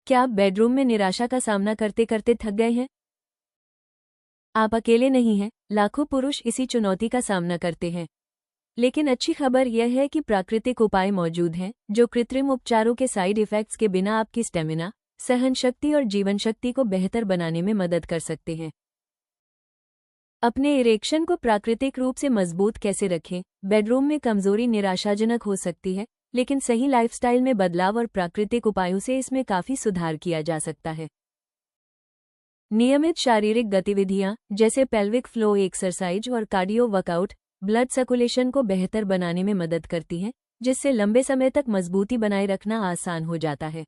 क्या आप बेडरूम में निराशा का सामना करते करते थक गए हैं? आप अकेले नहीं हैं, लाखों पुरुष इसी चुनौती का सामना करते हैं। लेकिन अच्छी खबर यह है कि प्राकृतिक उपाय मौजूद हैं, जो कृत्रिम उपचारों के साइड इफेक्ट्स के बिना आपकी स्टेमिना, सहन शक्ति और जीवन शक्ति को बेहतर बनाने में मदद कर सकते हैं। अपने इरेक्शन को प्राकृतिक रूप से मजबूत कैसे रखें? बेडरूम में कमजोरी निराशाजनक हो सकती है, लेकिन सही लाइफस्टाइल में बदलाव और प्राकृतिक उपायों से इसमें काफी सुधार किया जा सकता है। नियमित शारीरिक गतिविधियां जैसे पेल्विक फ्लो एक्सरसाइज और कार्डियो वर्कआउट ब्लड सर्कुलेशन को बेहतर बनाने में मदद करती हैं, जिससे लंबे समय तक मजबूती बनाए रखना आसान हो जाता है।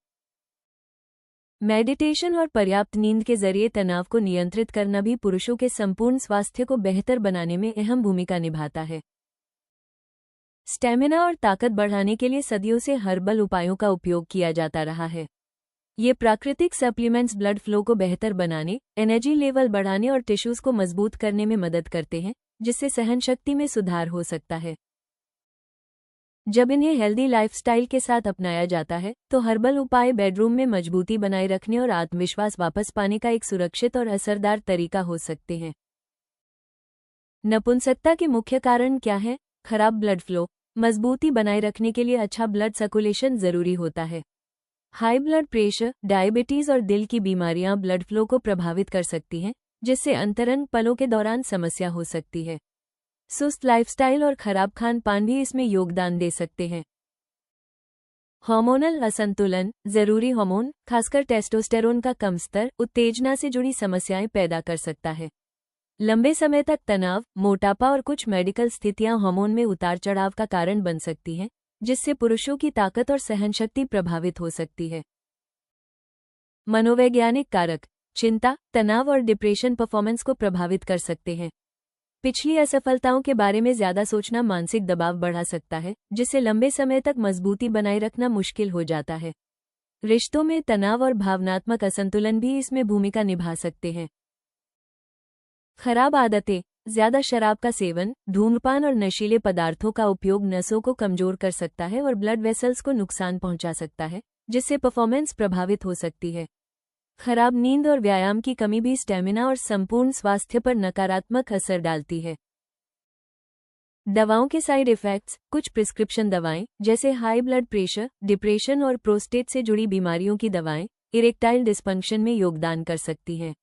मेडिटेशन और पर्याप्त नींद के जरिए तनाव को नियंत्रित करना भी पुरुषों के संपूर्ण स्वास्थ्य को बेहतर बनाने में अहम भूमिका निभाता है। स्टेमिना और ताकत बढ़ाने के लिए सदियों से हर्बल उपायों का उपयोग किया जाता रहा है। ये प्राकृतिक सप्लीमेंट्स ब्लड फ्लो को बेहतर बनाने, एनर्जी लेवल बढ़ाने और टिश्यूज को मजबूत करने में मदद करते हैं, जिससे सहन शक्ति में सुधार हो सकता है। जब इन्हें हेल्दी लाइफस्टाइल के साथ अपनाया जाता है, तो हर्बल उपाय बेडरूम में मजबूती बनाए रखने और आत्मविश्वास वापस पाने का एक सुरक्षित और असरदार तरीका हो सकते हैं। नपुंसकता के मुख्य कारण क्या है? खराब ब्लड फ्लो। मजबूती बनाए रखने के लिए अच्छा ब्लड सर्कुलेशन जरूरी होता है। हाई ब्लड प्रेशर, डायबिटीज और दिल की बीमारियां ब्लड फ्लो को प्रभावित कर सकती हैं, जिससे अंतरंग पलों के दौरान समस्या हो सकती है। सुस्त लाइफस्टाइल और खराब खान पान भी इसमें योगदान दे सकते हैं। हार्मोनल असंतुलन, जरूरी हार्मोन, खासकर टेस्टोस्टेरोन का कम स्तर, उत्तेजना से जुड़ी समस्याएं पैदा कर सकता है। लंबे समय तक तनाव, मोटापा और कुछ मेडिकल स्थितियां हार्मोन में उतार चढ़ाव का कारण बन सकती हैं, जिससे पुरुषों की ताकत और सहनशक्ति प्रभावित हो सकती है। मनोवैज्ञानिक कारक, चिंता, तनाव और डिप्रेशन परफॉर्मेंस को प्रभावित कर सकते हैं। पिछली असफलताओं के बारे में ज्यादा सोचना मानसिक दबाव बढ़ा सकता है, जिससे लंबे समय तक मजबूती बनाए रखना मुश्किल हो जाता है। रिश्तों में तनाव और भावनात्मक असंतुलन भी इसमें भूमिका निभा सकते हैं। खराब आदतें, ज्यादा शराब का सेवन, धूम्रपान और नशीले पदार्थों का उपयोग नसों को कमजोर कर सकता है और ब्लड वेसल्स को नुकसान पहुंचा सकता है, जिससे परफॉर्मेंस प्रभावित हो सकती है। खराब नींद और व्यायाम की कमी भी स्टेमिना और संपूर्ण स्वास्थ्य पर नकारात्मक असर डालती है। दवाओं के साइड इफेक्ट्स, कुछ प्रिस्क्रिप्शन दवाएं जैसे हाई ब्लड प्रेशर, डिप्रेशन और प्रोस्टेट से जुड़ी बीमारियों की दवाएं इरेक्टाइल डिस्फंक्शन में योगदान कर सकती हैं।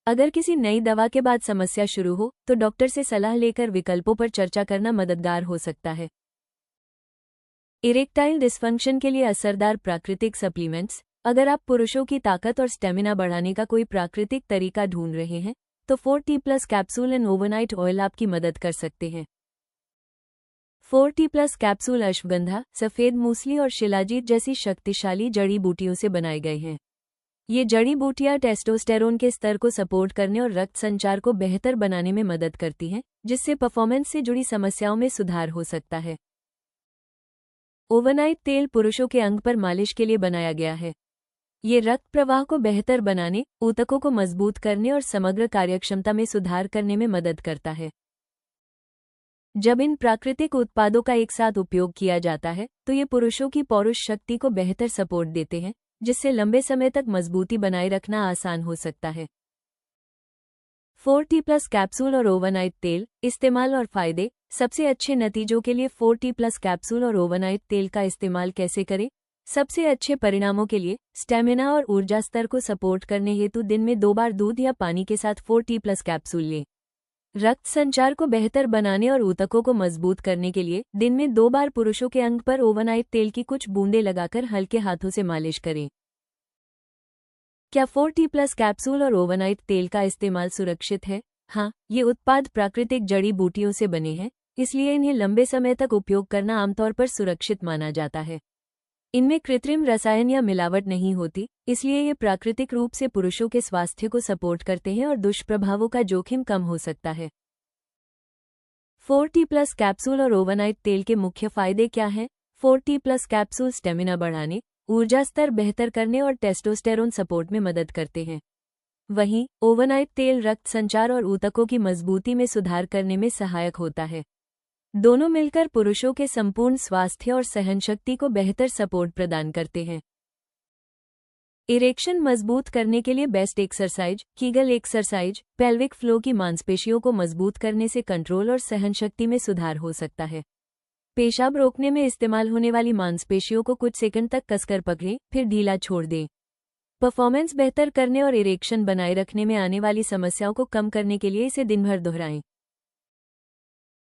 अगर किसी नई दवा के बाद समस्या शुरू हो, तो डॉक्टर से सलाह लेकर विकल्पों पर चर्चा करना मददगार हो सकता है। इरेक्टाइल डिस्फंक्शन के लिए असरदार प्राकृतिक सप्लीमेंट्स। अगर आप पुरुषों की ताकत और स्टेमिना बढ़ाने का कोई प्राकृतिक तरीका ढूंढ रहे हैं, तो 4T+ capsule and overnight oil आपकी मदद कर सकते हैं। 4T+ कैप्सूल अश्वगंधा, सफेद मूसली और शिलाजीत जैसी शक्तिशाली जड़ी बूटियों से बनाए गए हैं। ये जड़ी बूटियां टेस्टोस्टेरोन के स्तर को सपोर्ट करने और रक्त संचार को बेहतर बनाने में मदद करती हैं, जिससे परफॉर्मेंस से जुड़ी समस्याओं में सुधार हो सकता है। ओवरनाइट तेल पुरुषों के अंग पर मालिश के लिए बनाया गया है। ये रक्त प्रवाह को बेहतर बनाने, ऊतकों को मजबूत करने और समग्र कार्यक्षमता में सुधार करने में मदद करता है। जब इन प्राकृतिक उत्पादों का एक साथ उपयोग किया जाता है, तो ये पुरुषों की पौरुष शक्ति को बेहतर सपोर्ट देते हैं, जिससे लंबे समय तक मजबूती बनाए रखना आसान हो सकता है। 4T+ कैप्सूल और ओवरनाइट तेल, इस्तेमाल और फायदे। सबसे अच्छे नतीजों के लिए 4T+ कैप्सूल और ओवरनाइट तेल का इस्तेमाल कैसे करें? सबसे अच्छे परिणामों के लिए स्टेमिना और ऊर्जा स्तर को सपोर्ट करने हेतु दिन में 2 बार दूध या पानी के साथ 4T+ कैप्सूल लें। रक्त संचार को बेहतर बनाने और ऊतकों को मजबूत करने के लिए दिन में 2 बार पुरुषों के अंग पर ओवरनाइट तेल की कुछ बूंदें लगाकर हल्के हाथों से मालिश करें। क्या 4T+ कैप्सूल और ओवरनाइट तेल का इस्तेमाल सुरक्षित है? हाँ, ये उत्पाद प्राकृतिक जड़ी बूटियों से बने हैं, इसलिए इन्हें लंबे समय तक उपयोग करना आमतौर पर सुरक्षित माना जाता है। इनमें कृत्रिम रसायन या मिलावट नहीं होती, इसलिए ये प्राकृतिक रूप से पुरुषों के स्वास्थ्य को सपोर्ट करते हैं और दुष्प्रभावों का जोखिम कम हो सकता है। 4T+ कैप्सूल और ओवरनाइट तेल के मुख्य फायदे क्या हैं? 4T+ कैप्सूल स्टेमिना बढ़ाने, ऊर्जा स्तर बेहतर करने और टेस्टोस्टेरोन सपोर्ट में मदद करते हैं। वहीं ओवरनाइट तेल रक्त संचार और ऊतकों की मजबूती में सुधार करने में सहायक होता है। दोनों मिलकर पुरुषों के संपूर्ण स्वास्थ्य और सहनशक्ति को बेहतर सपोर्ट प्रदान करते हैं। इरेक्शन मजबूत करने के लिए best exercise Kegel exercise. Pelvic flow की मांसपेशियों को मजबूत करने से कंट्रोल और सहनशक्ति में सुधार हो सकता है। पेशाब रोकने में इस्तेमाल होने वाली मांसपेशियों को कुछ सेकंड तक कसकर पकड़ें, फिर ढीला छोड़ दें। परफॉर्मेंस बेहतर करने और इरेक्शन बनाए रखने में आने वाली समस्याओं को कम करने के लिए इसे दिन भर दोहराएं।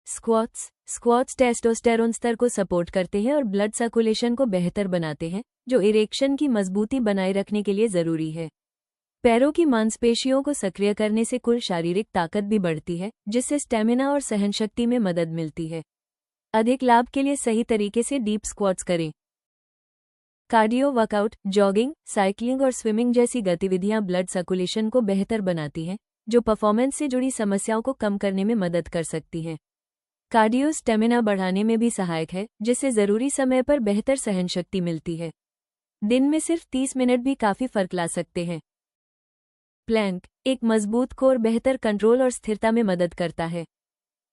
स्क्वाट्स टेस्टोस्टेरोन स्तर को सपोर्ट करते हैं और ब्लड सर्कुलेशन को बेहतर बनाते हैं, जो इरेक्शन की मजबूती बनाए रखने के लिए जरूरी है। पैरों की मांसपेशियों को सक्रिय करने से कुल शारीरिक ताकत भी बढ़ती है, जिससे स्टेमिना और सहनशक्ति में मदद मिलती है। अधिक लाभ के लिए सही तरीके से डीप स्क्वाट्स करें। कार्डियो वर्कआउट, जॉगिंग, साइकिलिंग और स्विमिंग जैसी गतिविधियां ब्लड सर्कुलेशन को बेहतर बनाती हैं, जो परफॉर्मेंस से जुड़ी समस्याओं को कम करने में मदद कर सकती हैं। कार्डियो स्टेमिना बढ़ाने में भी सहायक है, जिससे जरूरी समय पर बेहतर सहनशक्ति मिलती है। दिन में सिर्फ 30 मिनट भी काफी फर्क ला सकते हैं। प्लैंक एक मजबूत कोर बेहतर कंट्रोल और स्थिरता में मदद करता है।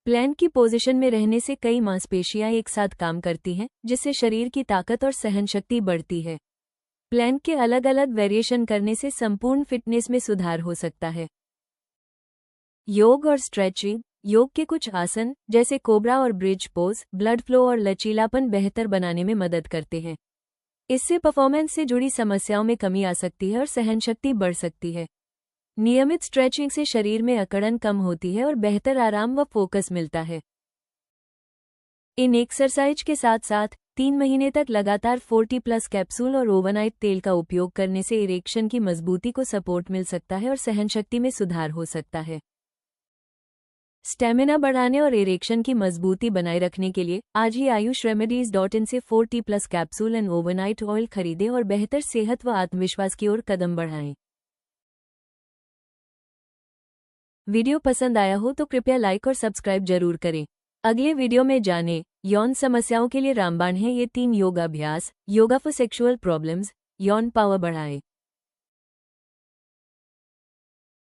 प्लैंक की पोजीशन में रहने से कई मांसपेशियां एक साथ काम करती हैं, जिससे शरीर की ताकत और सहनशक्ति बढ़ती है। प्लैंक के अलग अलग वेरिएशन करने से संपूर्ण फिटनेस में सुधार हो सकता है। योग और स्ट्रेचिंग योग के कुछ आसन जैसे कोबरा और ब्रिज पोज ब्लड फ्लो और लचीलापन बेहतर बनाने में मदद करते हैं। इससे परफॉर्मेंस से जुड़ी समस्याओं में कमी आ सकती है और सहनशक्ति बढ़ सकती है। नियमित स्ट्रेचिंग से शरीर में अकड़न कम होती है और बेहतर आराम व फोकस मिलता है। इन एक्सरसाइज के साथ साथ 3 महीने तक लगातार 40+ कैप्सूल और ओवरनाइट तेल का उपयोग करने से इरेक्शन की मजबूती को सपोर्ट मिल सकता है और सहनशक्ति में सुधार हो सकता है। स्टेमिना बढ़ाने और इरेक्शन की मजबूती बनाए रखने के लिए आज ही ayushremedies.in से 40+ कैप्सूल एंड ओवरनाइट ऑयल खरीदें और बेहतर सेहत व आत्मविश्वास की ओर कदम बढ़ाएं। वीडियो पसंद आया हो तो कृपया लाइक और सब्सक्राइब जरूर करें। अगले वीडियो में जानें यौन समस्याओं के लिए रामबाण है ये 3 योग अभ्यास। योगा फॉर सेक्सुअल प्रॉब्लम्स, यौन पावर बढ़ाएं।